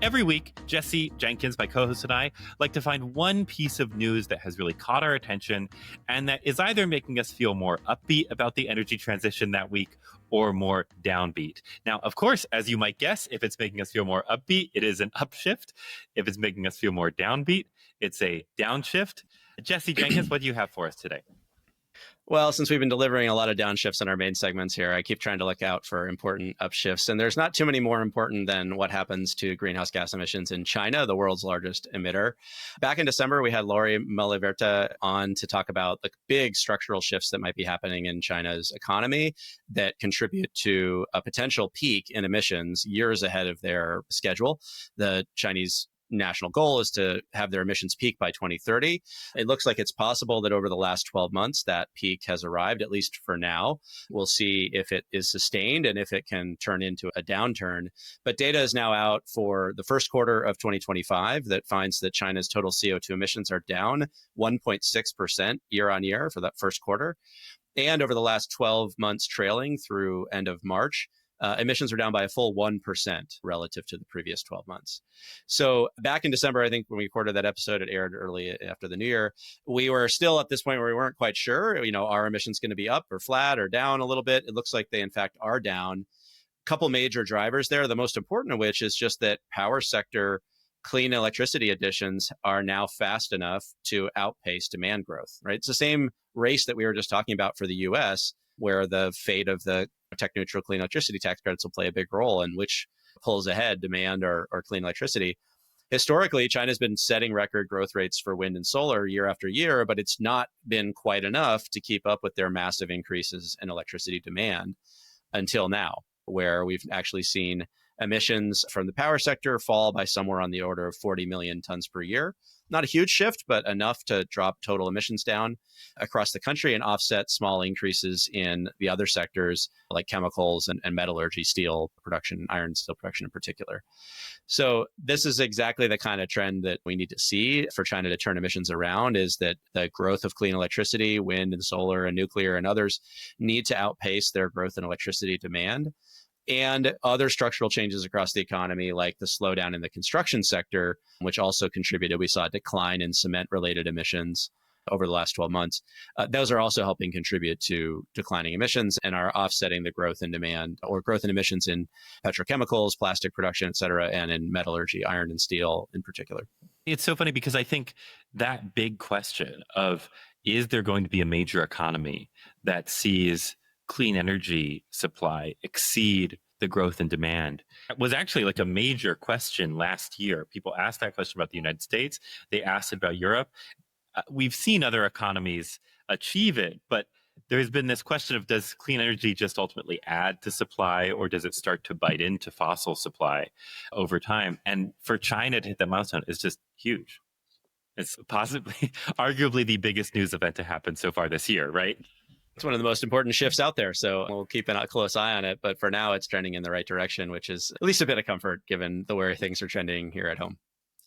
Every week, Jesse, Jenkins, my co-host, and I like to find one piece of news that has really caught our attention and that is either making us feel more upbeat about the energy transition that week or more downbeat. Now, of course, as you might guess, if it's making us feel more upbeat, it is an upshift. If it's making us feel more downbeat, it's a downshift. Jesse, Jenkins, what do you have for us today? Well, since we've been delivering a lot of downshifts in our main segments here, I keep trying to look out for important upshifts. And there's not too many more important than what happens to greenhouse gas emissions in China, the world's largest emitter. Back in December, we had Lori Meliverta on to talk about the big structural shifts that might be happening in China's economy that contribute to a potential peak in emissions years ahead of their schedule. The Chinese national goal is to have their emissions peak by 2030. It looks like it's possible that over the last 12 months, that peak has arrived, at least for now. We'll see if it is sustained and if it can turn into a downturn. But data is now out for the first quarter of 2025 that finds that China's total CO2 emissions are down 1.6% year on year for that first quarter. And over the last 12 months trailing through end of March, emissions are down by a full 1% relative to the previous 12 months. So back in December, I think when we recorded that episode, it aired early after the new year. We were still at this point where we weren't quite sure, are emissions going to be up or flat or down a little bit? It looks like they, in fact, are down. A couple major drivers there, the most important of which is just that power sector clean electricity additions are now fast enough to outpace demand growth, right? It's the same race that we were just talking about for the US, where the fate of the tech neutral clean electricity tax credits will play a big role in which pulls ahead demand or clean electricity. Historically, China's been setting record growth rates for wind and solar year after year, but it's not been quite enough to keep up with their massive increases in electricity demand until now, where we've actually seen emissions from the power sector fall by somewhere on the order of 40 million tons per year. Not a huge shift, but enough to drop total emissions down across the country and offset small increases in the other sectors like chemicals and metallurgy, steel production, iron steel production in particular. So this is exactly the kind of trend that we need to see for China to turn emissions around, is that the growth of clean electricity, wind and solar and nuclear and others need to outpace their growth in electricity demand. And other structural changes across the economy, like the slowdown in the construction sector, which also contributed. We saw a decline in cement-related emissions over the last 12 months. Those are also helping contribute to declining emissions and are offsetting the growth in demand or growth in emissions in petrochemicals, plastic production, et cetera, and in metallurgy, iron and steel in particular. It's so funny because I think that big question of, is there going to be a major economy that sees clean energy supply exceed the growth in demand? It was actually like a major question last year. People asked that question about the United States. They asked it about Europe. We've seen other economies achieve it, but there's been this question of, does clean energy just ultimately add to supply, or does it start to bite into fossil supply over time? And for China to hit that milestone is just huge. It's possibly, arguably the biggest news event to happen so far this year, right? It's one of the most important shifts out there, so we'll keep a close eye on it. But for now, it's trending in the right direction, which is at least a bit of comfort given the way things are trending here at home.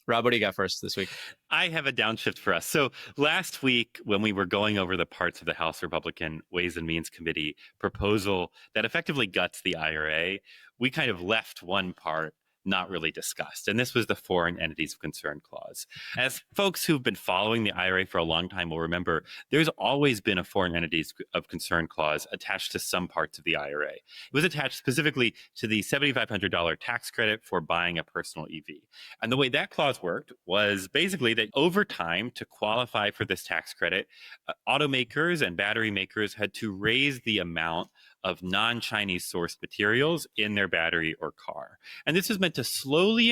Rob, what do you got for us this week? I have a downshift for us. So last week, when we were going over the parts of the House Republican Ways and Means Committee proposal that effectively guts the IRA, we kind of left one part not really discussed. And this was the Foreign Entities of Concern clause. As folks who've been following the IRA for a long time will remember, there's always been a Foreign Entities of Concern clause attached to some parts of the IRA. It was attached specifically to the $7,500 tax credit for buying a personal EV. And the way that clause worked was basically that over time, to qualify for this tax credit, automakers and battery makers had to raise the amount of non-Chinese sourced materials in their battery or car. And this is meant to slowly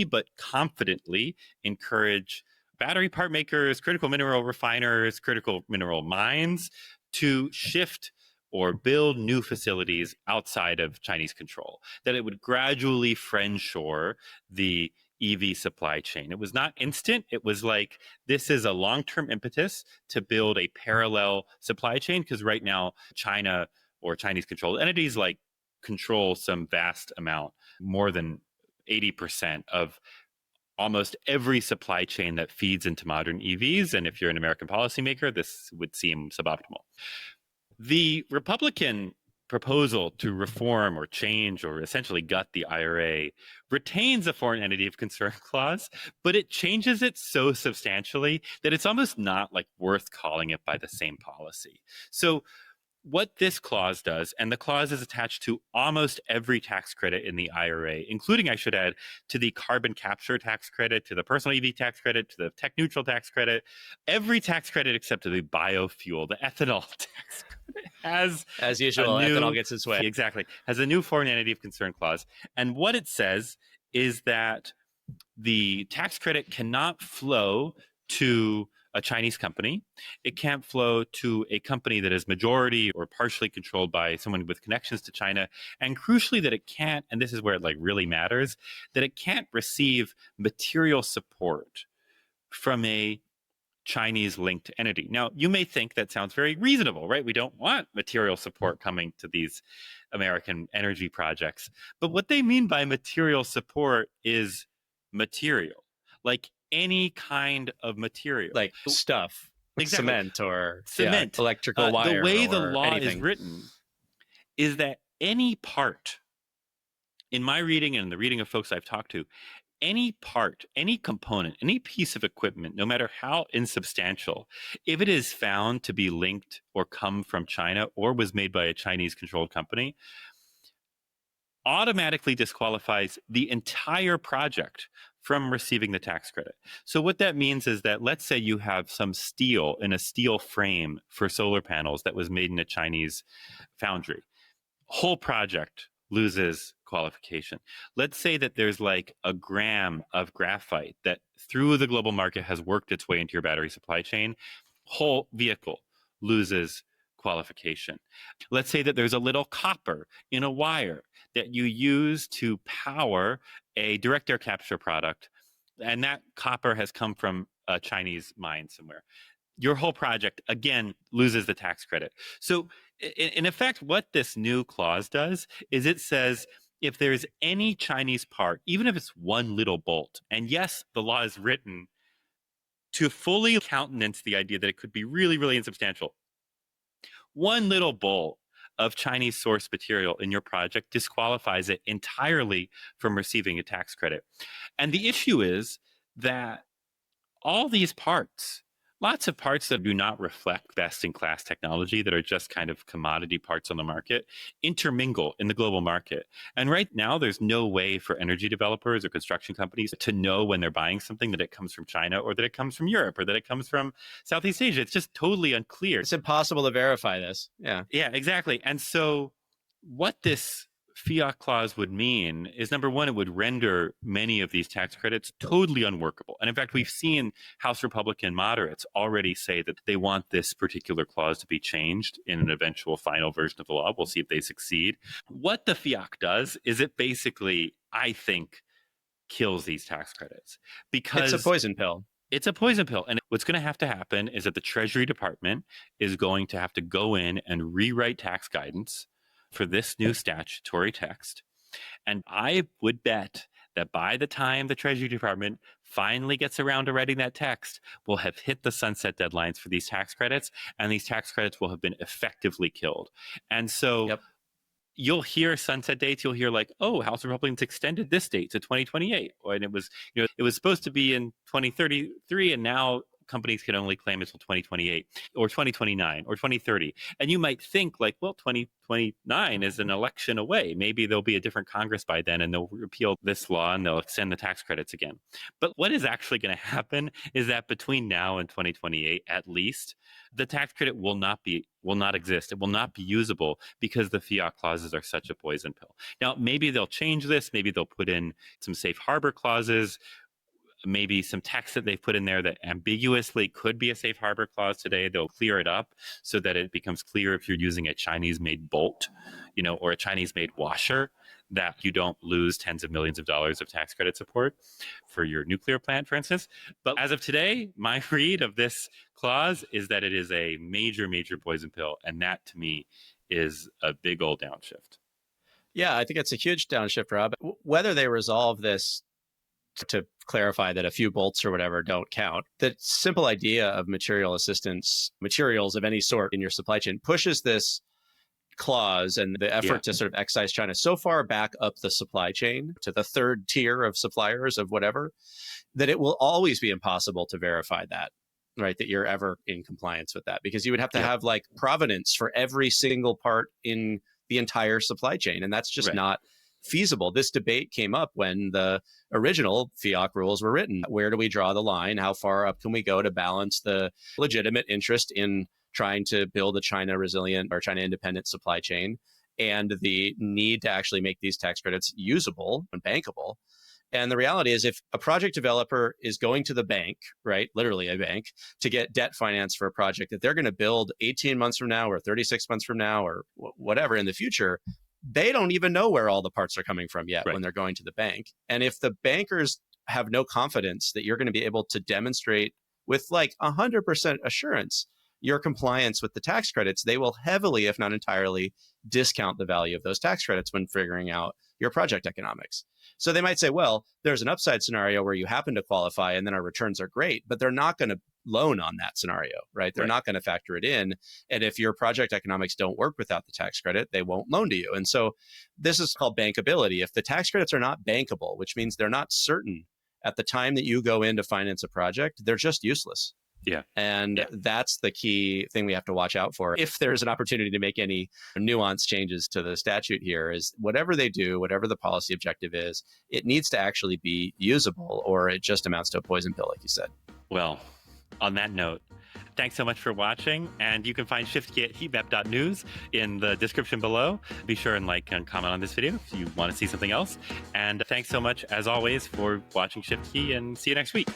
but confidently encourage battery part makers, critical mineral refiners, critical mineral mines to shift or build new facilities outside of Chinese control, that it would gradually friendshore the EV supply chain. It was not instant. It was like, this is a long-term impetus to build a parallel supply chain, because right now, China or Chinese controlled entities control some vast amount, more than 80% of almost every supply chain that feeds into modern EVs. And if you're an American policymaker, this would seem suboptimal. The Republican proposal to reform or change or essentially gut the IRA retains a foreign entity of concern clause, but it changes it so substantially that it's almost not like worth calling it by the same policy. So what this clause does, and the clause is attached to almost every tax credit in the IRA, including, I should add, to the carbon capture tax credit, to the personal EV tax credit, to the tech neutral tax credit, every tax credit except for the biofuel, the ethanol tax credit has As a usual, new, ethanol gets its way. exactly, has a new foreign entity of concern clause. And what it says is that the tax credit cannot flow to a Chinese company. It can't flow to a company that is majority or partially controlled by someone with connections to China. And crucially, that it can't, and this is where it like really matters, that it can't receive material support from a Chinese linked entity. Now, you may think that sounds very reasonable, right? We don't want material support coming to these American energy projects. But what they mean by material support is material, like any kind of material. Like stuff, like Exactly. cement or Cement. electrical The wire. way the or law anything. is written is that any part, in my reading and the reading of folks I've talked to, any part, any component, any piece of equipment, no matter how insubstantial, if it is found to be linked or come from China or was made by a Chinese controlled company, automatically disqualifies the entire project from receiving the tax credit. So what that means is that let's say you have some steel in a steel frame for solar panels that was made in a Chinese foundry. Whole project loses qualification. Let's say that there's like a gram of graphite that through the global market has worked its way into your battery supply chain. Whole vehicle loses qualification. Let's say that there's a little copper in a wire that you use to power a direct air capture product, and that copper has come from a Chinese mine somewhere. Your whole project, again, loses the tax credit. So in effect, what this new clause does is it says if there's any Chinese part, even if it's one little bolt, and yes, the law is written to fully countenance the idea that it could be really, really insubstantial. One little bolt of Chinese source material in your project disqualifies it entirely from receiving a tax credit. And the issue is that all these parts, lots of parts that do not reflect best-in-class technology, that are just kind of commodity parts on the market, intermingle in the global market. And right now, there's no way for energy developers or construction companies to know when they're buying something that it comes from China or that it comes from Europe or that it comes from Southeast Asia. It's just totally unclear. It's impossible to verify this. Yeah, exactly. And so what this FEOC clause would mean is, number one, it would render many of these tax credits totally unworkable. And in fact, we've seen House Republican moderates already say that they want this particular clause to be changed in an eventual final version of the law. We'll see if they succeed. What the FEOC does is it basically, I think, kills these tax credits because it's a poison pill. It's a poison pill. And what's going to happen is that the Treasury Department is going to have to go in and rewrite tax guidance for this new statutory text. And I would bet that by the time the Treasury Department finally gets around to writing that text, we'll have hit the sunset deadlines for these tax credits, and these tax credits will have been effectively killed. And so you'll hear sunset dates. You'll hear like, oh, House Republicans extended this date to 2028. And it was, it was supposed to be in 2033, and now companies can only claim until 2028 or 2029 or 2030. And you might think like, well, 2029 is an election away. Maybe there'll be a different Congress by then and they'll repeal this law and they'll extend the tax credits again. But what is actually going to happen is that between now and 2028, at least, the tax credit will not exist. It will not be usable because the FEOC clauses are such a poison pill. Now, maybe they'll change this. Maybe they'll put in some safe harbor clauses, maybe some text that they've put in there that ambiguously could be a safe harbor clause today. They'll clear it up so that it becomes clear if you're using a Chinese-made bolt, or a Chinese-made washer, that you don't lose tens of millions of dollars of tax credit support for your nuclear plant, for instance. But as of today, my read of this clause is that it is a major, major poison pill. And that, to me, is a big old downshift. Yeah, I think it's a huge downshift, Rob. Whether they resolve this to clarify that a few bolts or whatever don't count, the simple idea of material assistance, materials of any sort in your supply chain, pushes this clause and the effort to sort of excise China so far back up the supply chain to the third tier of suppliers of whatever, that it will always be impossible to verify that, right? That you're ever in compliance with that, because you would have to have like provenance for every single part in the entire supply chain. And that's just not feasible. This debate came up when the original FEOC rules were written. Where do we draw the line? How far up can we go to balance the legitimate interest in trying to build a China resilient or China independent supply chain and the need to actually make these tax credits usable and bankable? And the reality is, if a project developer is going to the bank, right, literally a bank, to get debt finance for a project that they're going to build 18 months from now or 36 months from now or whatever in the future, they don't even know where all the parts are coming from yet when they're going to the bank. And if the bankers have no confidence that you're going to be able to demonstrate with like 100% assurance your compliance with the tax credits, they will heavily, if not entirely, discount the value of those tax credits when figuring out your project economics. So they might say, well, there's an upside scenario where you happen to qualify and then our returns are great, but they're not going to loan on that scenario, right? They're not going to factor it in. And if your project economics don't work without the tax credit, they won't loan to you. And so this is called bankability. If the tax credits are not bankable, which means they're not certain at the time that you go in to finance a project, they're just useless. And that's the key thing we have to watch out for. If there's an opportunity to make any nuanced changes to the statute here, is whatever they do, whatever the policy objective is, it needs to actually be usable, or it just amounts to a poison pill, like you said. Well, on that note, thanks so much for watching. And you can find ShiftKey at heatmap.news in the description below. Be sure and like and comment on this video if you want to see something else. And thanks so much, as always, for watching ShiftKey, and see you next week.